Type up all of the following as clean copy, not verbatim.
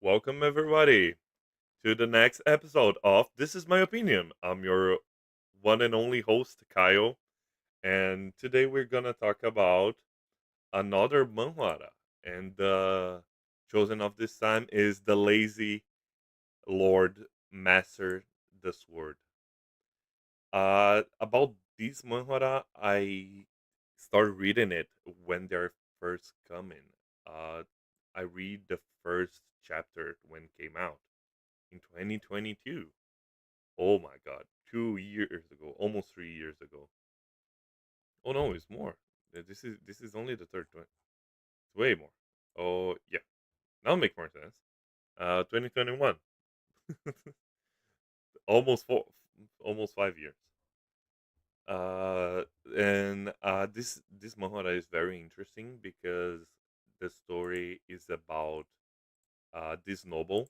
Welcome, everybody, to the next episode of This Is My Opinion. I'm your one and only host, Kyle, and today we're gonna talk about another manhwa. And the chosen of this time is The Lazy Lord Master the Sword. About this manhwa, I started reading it when they're first coming. Uh, I read the first chapter when it came out in 2022. Oh my god, 2 years ago, almost 3 years ago. Oh no, it's more. This is only the third one. It's way more. Oh yeah, now make more sense. 2021, almost almost 5 years. And this manhwa is very interesting because the story is about this noble,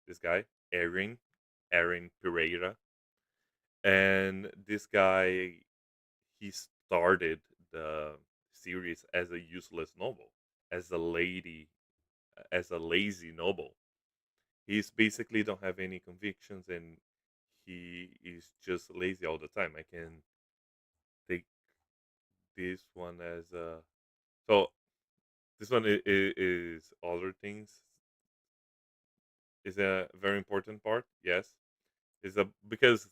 this guy, Aaron Pereira, and this guy he started the series as a useless noble, as a lady, as a lazy noble. He's basically don't have any convictions and he is just lazy all the time. I can take this one as a so this one is other things is a very important part. Yes, is a because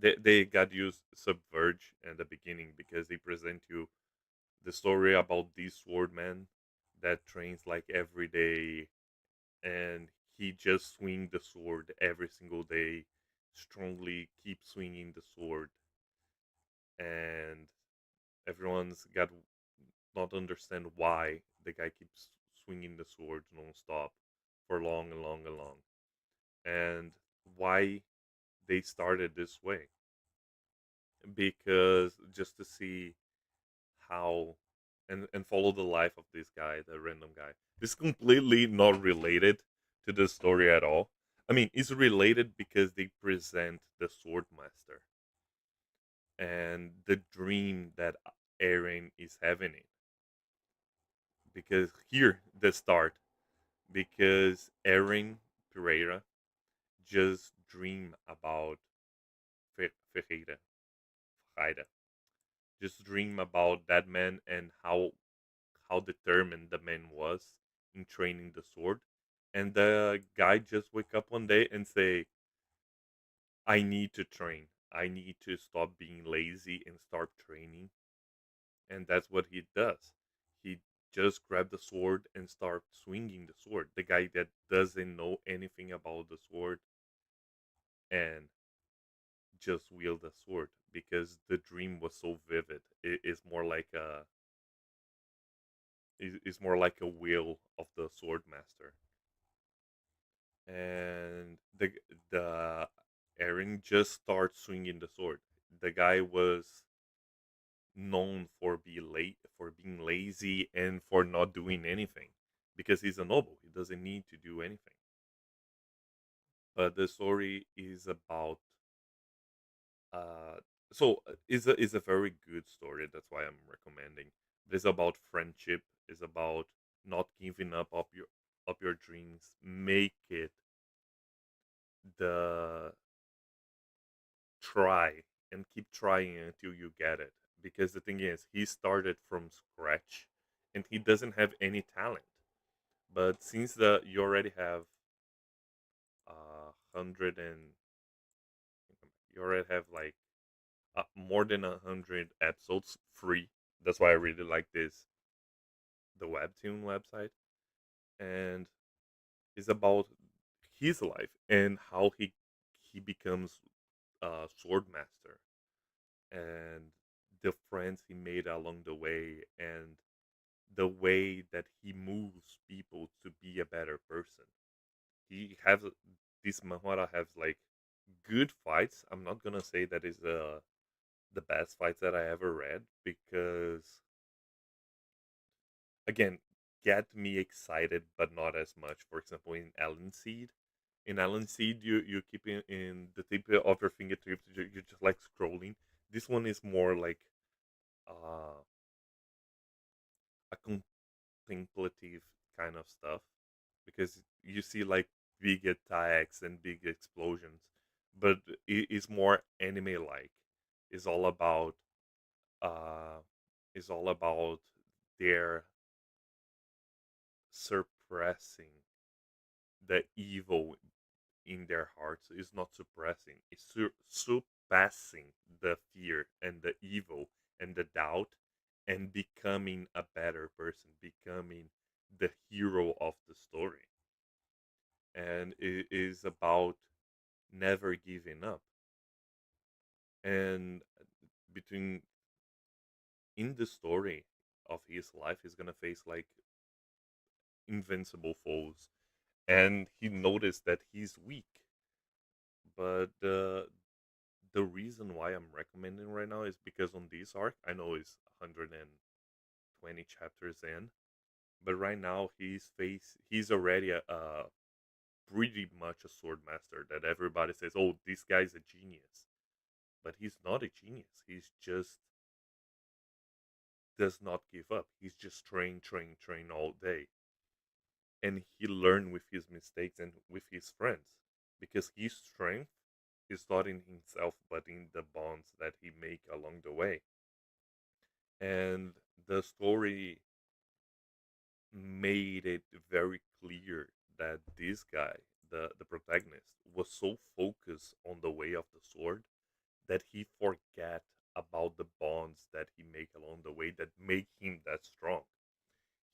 they got used subverge in the beginning because they present you the story about this swordman that trains like every day and he just swing the sword every single day strongly keep swinging the sword and everyone's got not understand why the guy keeps swinging the sword non-stop for long and long and long and why they started this way because just to see how and follow the life of this guy, the random guy. This is completely not related to the story at all. I mean, it's related because they present the sword master and the dream that Aaron is having it. Because here the start, because Aaron Pereira just dream about Ferreira, Ferreira, just dream about that man and how determined the man was in training the sword. And the guy just wake up one day and say, I need to train. I need to stop being lazy and start training. And that's what he does. He just grab the sword and start swinging the sword. The guy that doesn't know anything about the sword and just wield the sword because the dream was so vivid. It's more like is more like a will of the sword master. And the Aaron just starts swinging the sword. The guy was known for being lazy and for not doing anything because he's a noble. He doesn't need to do anything. But the story is about uh is a very good story. That's why I'm recommending. It's about friendship. It's about not giving up your dreams. Make it the try and keep trying until you get it because the thing is he started from scratch and he doesn't have any talent but since the you already have 100 and you already have like more than 100 episodes free. That's why I really like this the webtoon website and it's about his life and how he becomes a sword master and the friends he made along the way and the way that he moves people to be a better person. He has this manhwa has like good fights. I'm not gonna say that is the best fights that I ever read because again get me excited but not as much. For example, in Allen Seed you keep in the tip of your fingertips. You're just like scrolling. This one is more like uh, a contemplative kind of stuff because you see like big attacks and big explosions, but it's more anime like. It's all about uh, is all about their suppressing the evil in their hearts. Is not suppressing, it's surpassing the fear and the evil and the doubt, and becoming a better person, becoming the hero of the story. And it is about never giving up. And between in the story of his life, he's gonna face like invincible foes, and he noticed that he's weak. But the reason why I'm recommending right now is because on this arc, I know it's 120 chapters in, but right now he's already a pretty much a sword master that everybody says, "Oh, this guy's a genius," but he's not a genius. He's just does not give up. He's just train all day, and he learned with his mistakes and with his friends, because his strength is not in himself but in the bonds that he make along the way. And the story made it very clear that this guy, the protagonist, was so focused on the way of the sword that he forget about the bonds that he make along the way that make him that strong.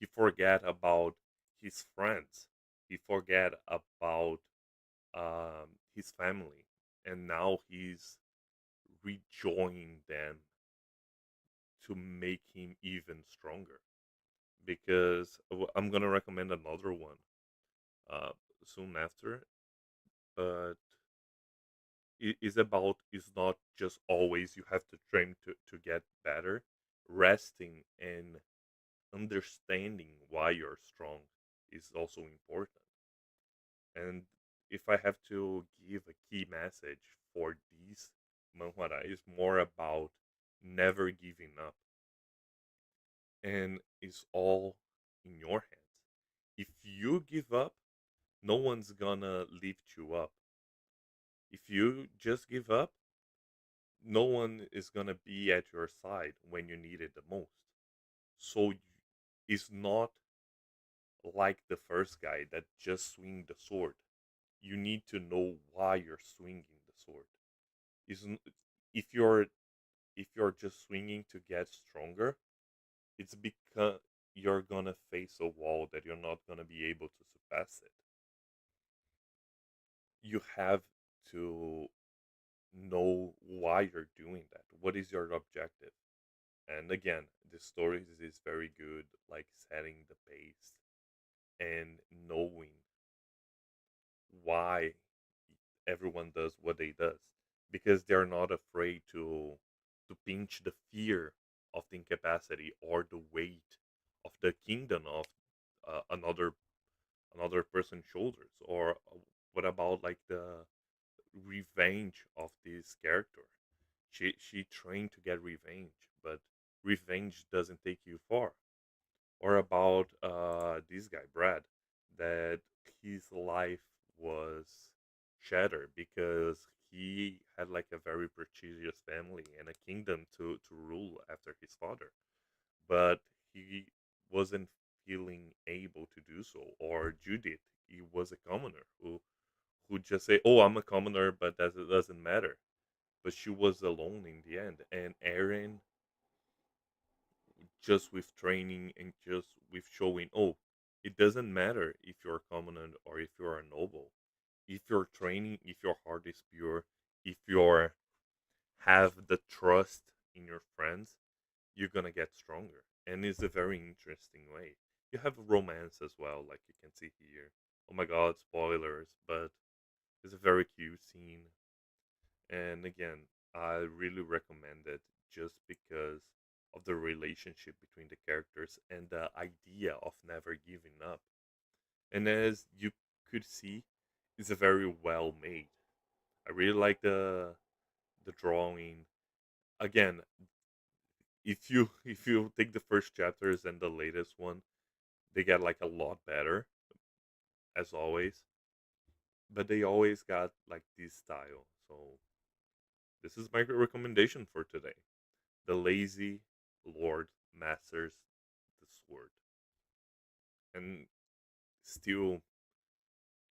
He forget about his friends. He forget about his family, and now he's rejoining them to make him even stronger. Because I'm gonna recommend another one uh, soon after, but it is about is not just always you have to train to get better. Resting and understanding why you're strong is also important. And if I have to give a key message for these manhwa, is more about never giving up, and it's all in your hands. If you give up, no one's gonna lift you up. If you just give up, no one is gonna be at your side when you need it the most. So it's not like the first guy that just swing the sword. You need to know why you're swinging the sword. Isn't if you're just swinging to get stronger, it's because you're gonna face a wall that you're not gonna be able to surpass it. You have to know why you're doing that. What is your objective? And again, the stories is very good, like setting the pace and knowing why everyone does what they does, because they're not afraid to pinch the fear of the incapacity or the weight of the kingdom of another person's shoulders. Or what about like the revenge of this character? She trained to get revenge, but revenge doesn't take you far. Or about this guy Brad, that his life was shattered because he had like a very prestigious family and a kingdom to rule after his father, but he wasn't feeling able to do so. Or Judith, he was a commoner who just say, "Oh, I'm a commoner, but that it doesn't matter." But she was alone in the end. And Aaron, just with training and just with showing, oh, it doesn't matter if you're a commoner or if you're a noble. If you're training, if your heart is pure, if you're have the trust in your friends, you're gonna get stronger. And it's a very interesting way. You have romance as well, like you can see here. Oh my god, spoilers, but it's a very cute scene. And again, I really recommend it just because of the relationship between the characters and the idea of never giving up. And as you could see, it's a very well made. I really like the drawing. Again, if you take the first chapters and the latest one, they get like a lot better. as always, but they always got like this style. So this is my recommendation for today: The Lazy Lord Masters the Sword, and still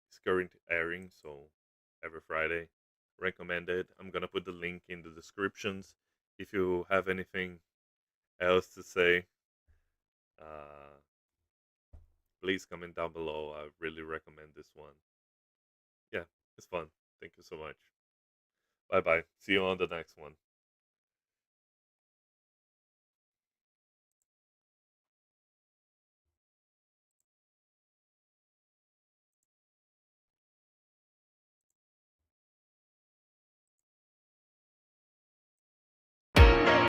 it's current airing, so every Friday. Recommended. I'm gonna put the link in the descriptions. If you have anything else to say, uh, please comment down below. I really recommend this one. Yeah, it's fun. Thank you so much. Bye bye. See you on the next one.